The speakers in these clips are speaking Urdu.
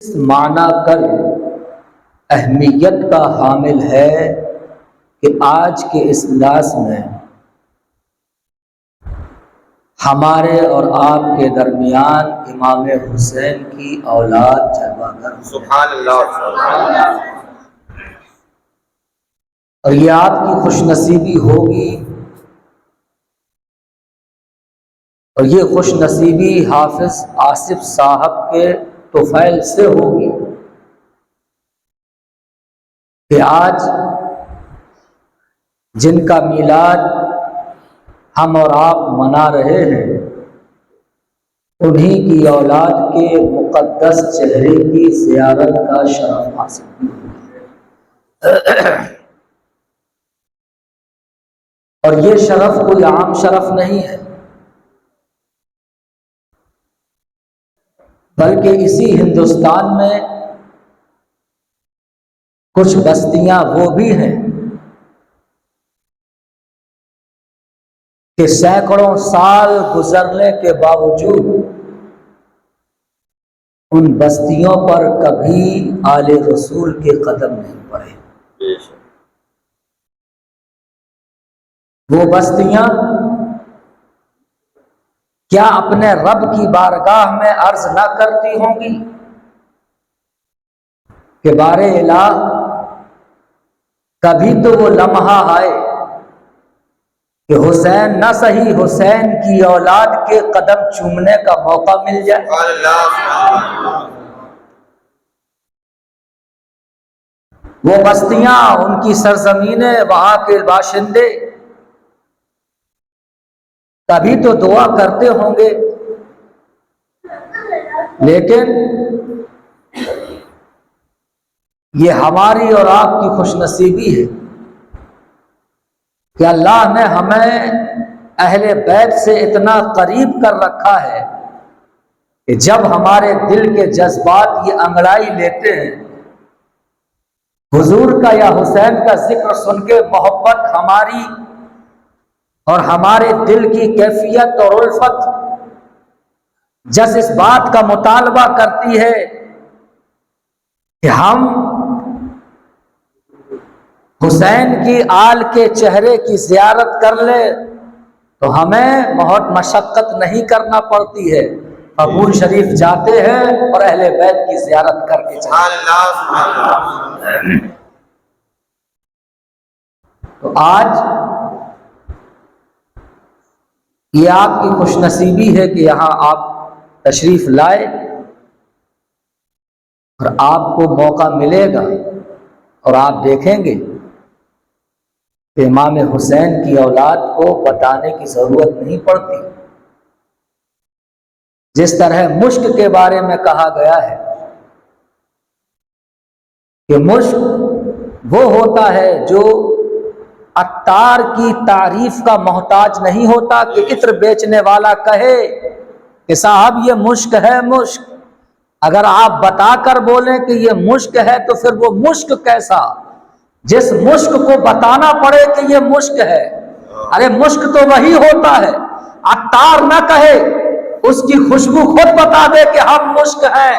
اس معنی کل اہمیت کا حامل ہے کہ آج کے اس اجلاس میں ہمارے اور آپ کے درمیان امام حسین کی اولاد جلوہ گر سبحان اللہ۔ اور یہ آپ کی خوش نصیبی ہوگی، اور یہ خوش نصیبی حافظ آصف صاحب کے طفیل سے ہوگی کہ آج جن کا میلاد ہم اور آپ منا رہے ہیں انہی کی اولاد کے مقدس چہرے کی زیارت کا شرف حاصل ہے۔ اور یہ شرف کوئی عام شرف نہیں ہے، بلکہ اسی ہندوستان میں کچھ بستیاں وہ بھی ہیں کہ سینکڑوں سال گزرنے کے باوجود ان بستیوں پر کبھی آل رسول کے قدم نہیں پڑے۔ وہ بستیاں کیا اپنے رب کی بارگاہ میں عرض نہ کرتی ہوں گی کہ بار الہ کبھی تو وہ لمحہ آئے کہ حسین نہ سہی حسین کی اولاد کے قدم چومنے کا موقع مل جائے۔ وہ بستیاں، ان کی سرزمینیں، وہاں کے باشندے کبھی تو دعا کرتے ہوں گے، لیکن یہ ہماری اور آپ کی خوش نصیبی ہے کہ اللہ نے ہمیں اہل بیت سے اتنا قریب کر رکھا ہے کہ جب ہمارے دل کے جذبات یہ انگڑائی لیتے ہیں، حضور کا یا حسین کا ذکر سن کے محبت ہماری اور ہمارے دل کی کیفیت اور الفت جس اس بات کا مطالبہ کرتی ہے کہ ہم حسین کی آل کے چہرے کی زیارت کر لیں، تو ہمیں بہت مشقت نہیں کرنا پڑتی ہے، قبول شریف جاتے ہیں اور اہل بیت کی زیارت کر کے چلتے ہیں۔ تو آج یہ آپ کی خوش نصیبی ہے کہ یہاں آپ تشریف لائے، اور آپ کو موقع ملے گا اور آپ دیکھیں گے کہ امام حسین کی اولاد کو بتانے کی ضرورت نہیں پڑتی۔ جس طرح مشک کے بارے میں کہا گیا ہے کہ مشک وہ ہوتا ہے جو عطار کی تعریف کا محتاج نہیں ہوتا کہ عطر بیچنے والا کہے کہ صاحب یہ مشک ہے مشک، اگر آپ بتا کر بولیں کہ یہ مشک ہے تو پھر وہ مشک کیسا، جس مشک کو بتانا پڑے کہ یہ مشک ہے، ارے مشک تو وہی ہوتا ہے، عطار نہ کہے، اس کی خوشبو خود بتا دے کہ ہم مشک ہیں۔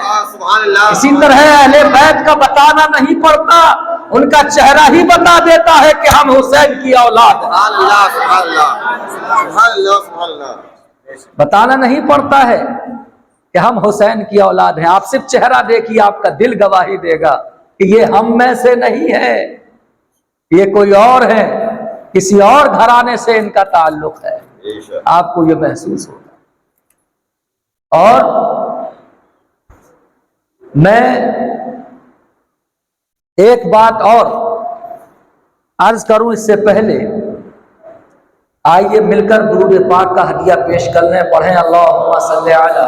اسی طرح اہل بیت کا بتانا نہیں پڑتا، ان کا چہرہ ہی بتا دیتا ہے کہ ہم حسین کی اولاد ہیں۔ بتانا نہیں پڑتا ہے کہ ہم حسین کی اولاد ہیں، آپ صرف چہرہ دیکھیے، آپ کا دل گواہی دے گا کہ یہ ہم میں سے نہیں ہے، یہ کوئی اور ہے، کسی اور گھرانے سے ان کا تعلق ہے، آپ کو یہ محسوس ہوگا۔ اور میں ایک بات اور عرض کروں اس سے پہلے، آئیے مل کر درود پاک کا ہدیہ پیش کر لیں، پڑھیں اللہم صلی علی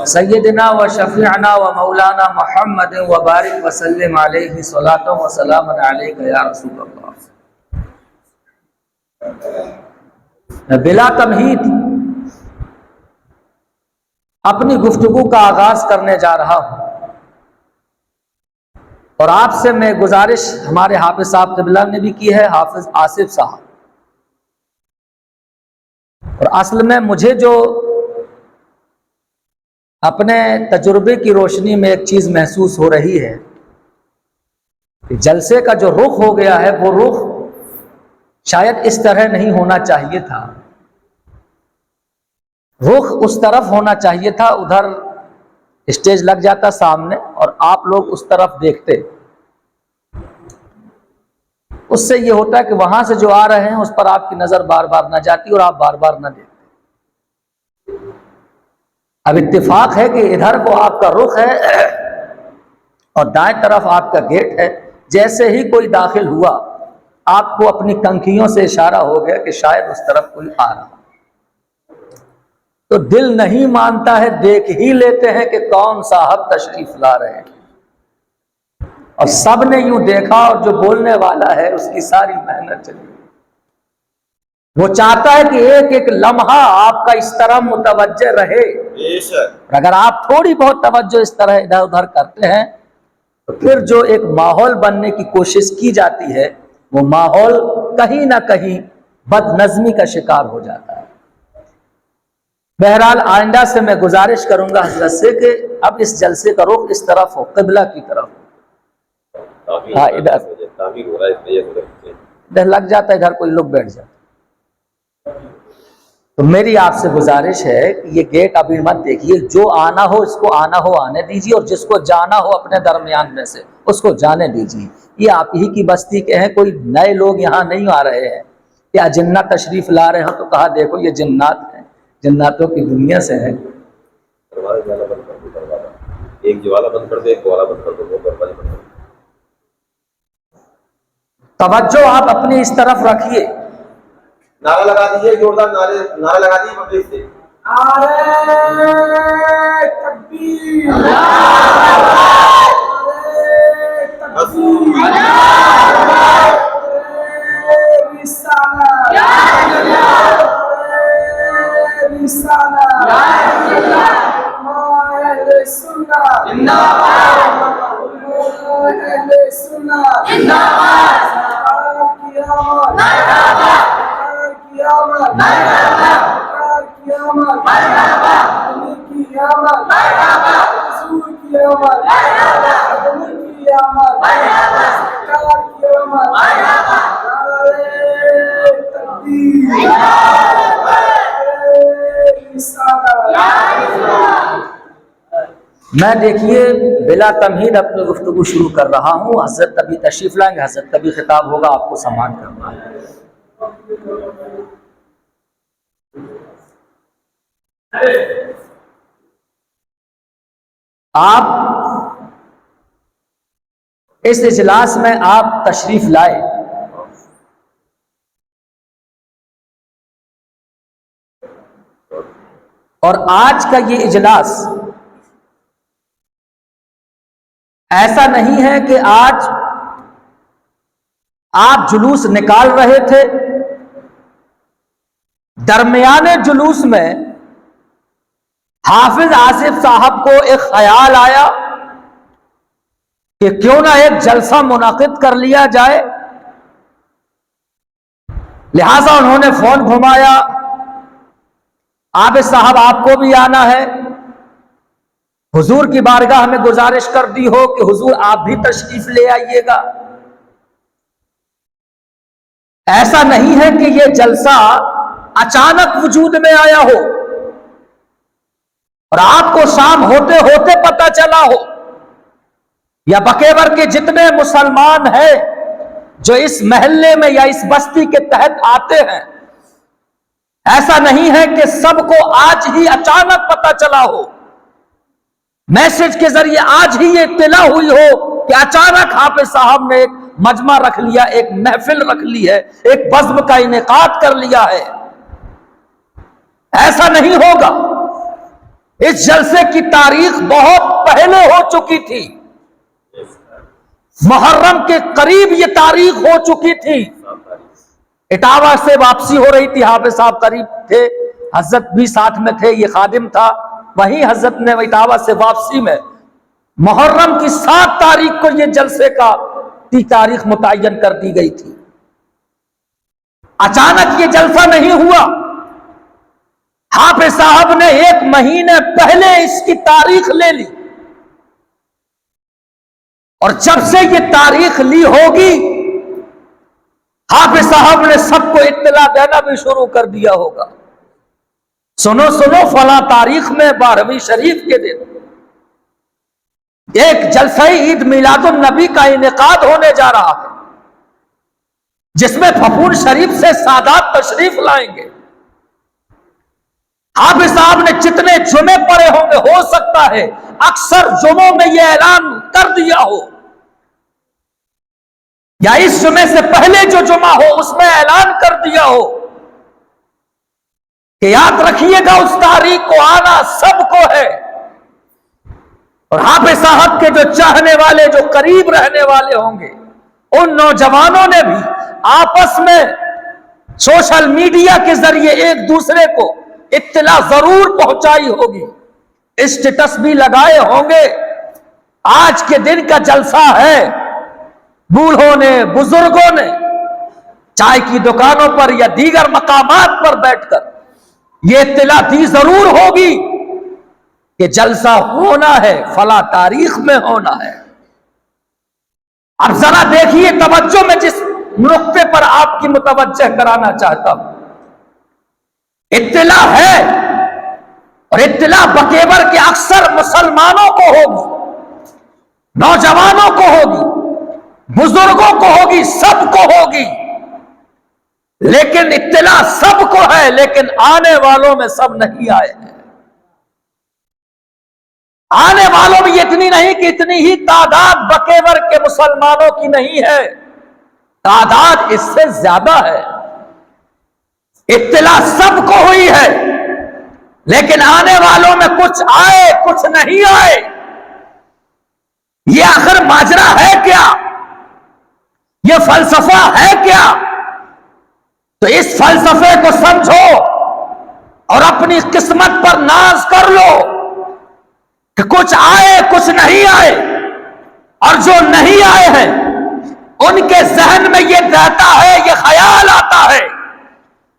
سیدنا و شفیعنا و مولانا محمد و بارک وسلم علیہ صلاۃ و سلام علیک یا رسول اللہ۔ میں بلا تمہید اپنی گفتگو کا آغاز کرنے جا رہا ہوں، اور آپ سے میں گزارش ہمارے حافظ صاحب قبلہ نے بھی کی ہے، حافظ آصف صاحب، اور اصل میں مجھے جو اپنے تجربے کی روشنی میں ایک چیز محسوس ہو رہی ہے کہ جلسے کا جو رخ ہو گیا ہے وہ رخ شاید اس طرح نہیں ہونا چاہیے تھا. رخ اس طرف ہونا چاہیے تھا، ادھر اسٹیج لگ جاتا سامنے اور آپ لوگ اس طرف دیکھتے. اس سے یہ ہوتا ہے کہ وہاں سے جو آ رہے ہیں اس پر آپ کی نظر بار بار نہ جاتی اور آپ بار بار نہ دیکھتے. اب اتفاق ہے کہ ادھر کو آپ کا رخ ہے اور دائیں طرف آپ کا گیٹ ہے. جیسے ہی کوئی داخل ہوا آپ کو اپنی کنکھیوں سے اشارہ ہو گیا کہ شاید اس طرف کوئی آ رہا. تو دل نہیں مانتا ہے، دیکھ ہی لیتے ہیں کہ کون صاحب تشریف لا رہے ہیں. اور سب نے یوں دیکھا اور جو بولنے والا ہے اس کی ساری محنت چلی. وہ چاہتا ہے کہ ایک ایک لمحہ آپ کا اس طرح متوجہ رہے. اگر آپ تھوڑی بہت توجہ اس طرح ادھر ادھر کرتے ہیں تو پھر جو ایک ماحول بننے کی کوشش کی جاتی ہے وہ ماحول کہیں نہ کہیں بد نظمی کا شکار ہو جاتا ہے. بہرحال آئندہ سے میں گزارش کروں گا حضرت سے کہ اب اس جلسے کا رخ اس طرف ہو، قبلہ کی طرف. ہاں ادھر لگ جاتا ہے، ادھر کوئی لوگ بیٹھ جاتا. تو میری آپ سے گزارش ہے کہ یہ گیٹ ابھی مت دیکھیے، جو آنا ہو اس کو آنا ہو آنے دیجیے اور جس کو جانا ہو اپنے درمیان میں سے اس کو جانے دیجیے. یہ آپ ہی کی بستی کے ہیں، کوئی نئے لوگ یہاں نہیں آ رہے ہیں. کیا جنات تشریف لا رہے ہوں تو کہا دیکھو یہ جنات ہیں، جناتوں کی دنیا سے ہیں. ایک جوالا بند کر دے، ایک والا بند کر دو، وہ دروازے بند کر دو. توجہ آپ اپنی اس طرف رکھیے. نعرہ لگا دیجیے، زوردار نعرہ لگا دیجیے پبلک سے. میں دیکھیے بلا تمہید اپنی گفتگو شروع کر رہا ہوں. حضرت ابھی تشریف لائیں گے، حضرت ابھی خطاب ہوگا، آپ کو سماعت کرنا ہے. آپ اس اجلاس میں آپ تشریف لائے اور آج کا یہ اجلاس ایسا نہیں ہے کہ آج آپ جلوس نکال رہے تھے، درمیانے جلوس میں حافظ آصف صاحب کو ایک خیال آیا کہ کیوں نہ ایک جلسہ منعقد کر لیا جائے. لہذا انہوں نے فون گھمایا، عابد صاحب آپ کو بھی آنا ہے. حضور کی بارگاہ میں گزارش کر دی ہو کہ حضور آپ بھی تشریف لے آئیے گا. ایسا نہیں ہے کہ یہ جلسہ اچانک وجود میں آیا ہو اور آپ کو شام ہوتے ہوتے پتہ چلا ہو، یا بکیور کے جتنے مسلمان ہیں جو اس محلے میں یا اس بستی کے تحت آتے ہیں، ایسا نہیں ہے کہ سب کو آج ہی اچانک پتہ چلا ہو، میسج کے ذریعے آج ہی یہ اطلاع ہوئی ہو کہ اچانک حافظ صاحب نے ایک مجمع رکھ لیا، ایک محفل رکھ لی ہے، ایک بزم کا انعقاد کر لیا ہے. ایسا نہیں ہوگا. اس جلسے کی تاریخ بہت پہلے ہو چکی تھی، محرم کے قریب یہ تاریخ ہو چکی تھی. اٹاوا سے واپسی ہو رہی تھی، حافظ صاحب قریب تھے، حضرت بھی ساتھ میں تھے، یہ خادم تھا. وہیں حضرت نے اٹاوا سے واپسی میں محرم کی 7 تاریخ کو یہ جلسے کا تاریخ متعین کر دی گئی تھی. اچانک یہ جلسہ نہیں ہوا. حافظ صاحب نے 1 مہینے پہلے اس کی تاریخ لے لی، اور جب سے یہ تاریخ لی ہوگی حافظ صاحب نے سب کو اطلاع دینا بھی شروع کر دیا ہوگا، سنو سنو فلاں تاریخ میں 12ویں شریف کے دن ایک جلسہ عید میلاد النبی کا انعقاد ہونے جا رہا ہے، جس میں پھپھور شریف سے سادات تشریف لائیں گے۔ حافظ صاحب نے جتنے جمعے پڑے ہوں گے، ہو سکتا ہے اکثر جمعوں میں یہ اعلان کر دیا ہو، یا اس جمعے سے پہلے جو جمعہ ہو اس میں اعلان کر دیا ہو کہ یاد رکھیے گا اس تاریخ کو آنا سب کو ہے۔ اور حافظ صاحب کے جو چاہنے والے، جو قریب رہنے والے ہوں گے، ان نوجوانوں نے بھی آپس میں سوشل میڈیا کے ذریعے ایک دوسرے کو اطلاع ضرور پہنچائی ہوگی، اسٹیٹس بھی لگائے ہوں گے، آج کے دن کا جلسہ ہے۔ بوڑھوں نے، بزرگوں نے چائے کی دکانوں پر یا دیگر مقامات پر بیٹھ کر یہ اطلاع دی ضرور ہوگی کہ جلسہ ہونا ہے، فلاں تاریخ میں ہونا ہے۔ اب ذرا دیکھیے توجہ میں جس نقطے پر آپ کی متوجہ کرانا چاہتا ہوں، اطلاع ہے، اور اطلاع بکیبر کے اکثر مسلمانوں کو ہوگی، نوجوانوں کو ہوگی، بزرگوں کو ہوگی، سب کو ہوگی، لیکن اطلاع سب کو ہے، لیکن آنے والوں میں سب نہیں آئے ہیں۔ آنے والوں میں اتنی نہیں کہ اتنی ہی تعداد بکیور کے مسلمانوں کی نہیں ہے، تعداد اس سے زیادہ ہے۔ اطلاع سب کو ہوئی ہے، لیکن آنے والوں میں کچھ آئے کچھ نہیں آئے۔ یہ آخر ماجرا ہے کیا؟ یہ فلسفہ ہے کیا؟ تو اس فلسفے کو سمجھو اور اپنی قسمت پر ناز کر لو کہ کچھ آئے کچھ نہیں آئے، اور جو نہیں آئے ہیں ان کے ذہن میں یہ رہتا ہے، یہ خیال آتا ہے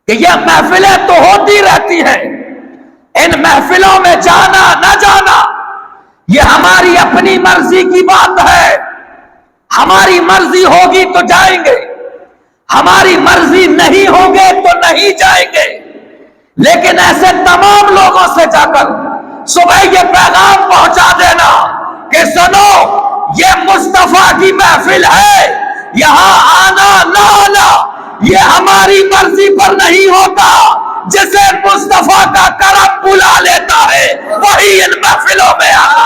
کہ یہ محفلیں تو ہوتی رہتی ہیں، ان محفلوں میں جانا نہ جانا یہ ہماری اپنی مرضی کی بات ہے، ہماری مرضی ہوگی تو جائیں گے، ہماری مرضی نہیں ہوگے تو نہیں جائیں گے۔ لیکن ایسے تمام لوگوں سے جا کر صبح یہ پیغام پہنچا دینا کہ سنو، یہ مصطفیٰ کی محفل ہے، یہاں آنا نہ آنا یہ ہماری مرضی پر نہیں ہوتا، جسے مصطفیٰ کا کرم بلا لیتا ہے وہی ان محفلوں میں آنا۔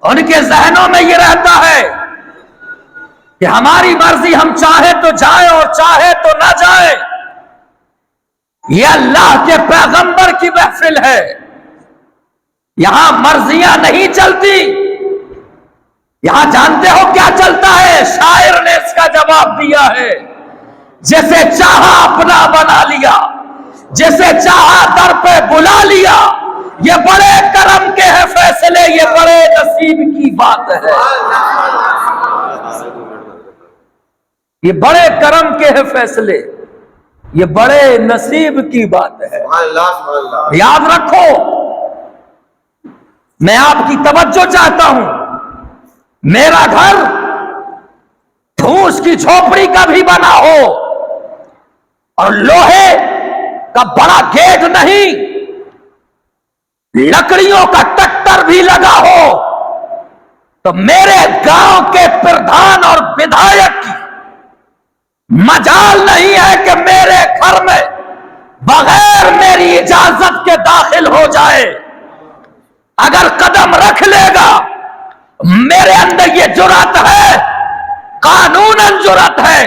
ان کے ذہنوں میں یہ رہتا ہے کہ ہماری مرضی، ہم چاہے تو جائیں اور چاہے تو نہ جائیں۔ یہ اللہ کے پیغمبر کی محفل ہے، یہاں مرضیاں نہیں چلتی، یہاں جانتے ہو کیا چلتا ہے؟ شاعر نے اس کا جواب دیا ہے، جیسے چاہا اپنا بنا لیا، جیسے چاہا در پہ بلا لیا، یہ بڑے کرم کے ہیں فیصلے، یہ بڑے نصیب کی بات ہے۔ یہ بڑے کرم کے ہیں فیصلے، یہ بڑے نصیب کی بات ہے۔ یاد رکھو، میں آپ کی توجہ چاہتا ہوں، میرا گھر پھوس کی جھوپڑی کا بھی بنا ہو اور لوہے کا بڑا گیٹ نہیں، لکڑیوں کا ٹکٹر بھی لگا ہو، تو میرے گاؤں کے پردھان اور ودھایک کی مجال نہیں ہے کہ میرے گھر میں بغیر میری اجازت کے داخل ہو جائے۔ اگر قدم رکھ لے گا، میرے اندر یہ جرات ہے، قانوناً جرات ہے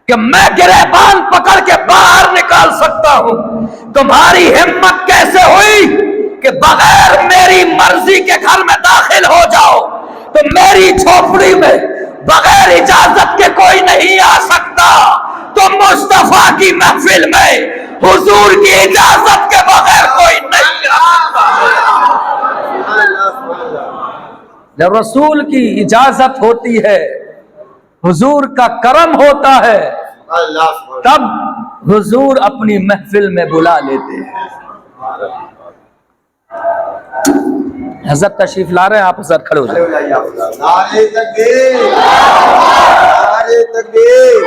کہ میں گریبان پکڑ کے باہر نکال سکتا ہوں۔ تمہاری ہمت کیسے ہوئی کہ بغیر میری مرضی کے گھر میں داخل ہو جاؤ؟ تو میری جھوپڑی میں بغیر اجازت کے کوئی نہیں آ سکتا، تو مصطفیٰ کی محفل میں حضور کی اجازت کے بغیر کوئی نہیں آ سکتا۔ جب رسول کی اجازت ہوتی ہے، حضور کا کرم ہوتا ہے، تب حضور اپنی محفل میں بلا لیتے ہیں۔ حضرت تشریف لا رہے ہیں، آپ حضرت کھڑے ہو جائیں۔ نعرہ تکبیر، نعرہ تکبیر۔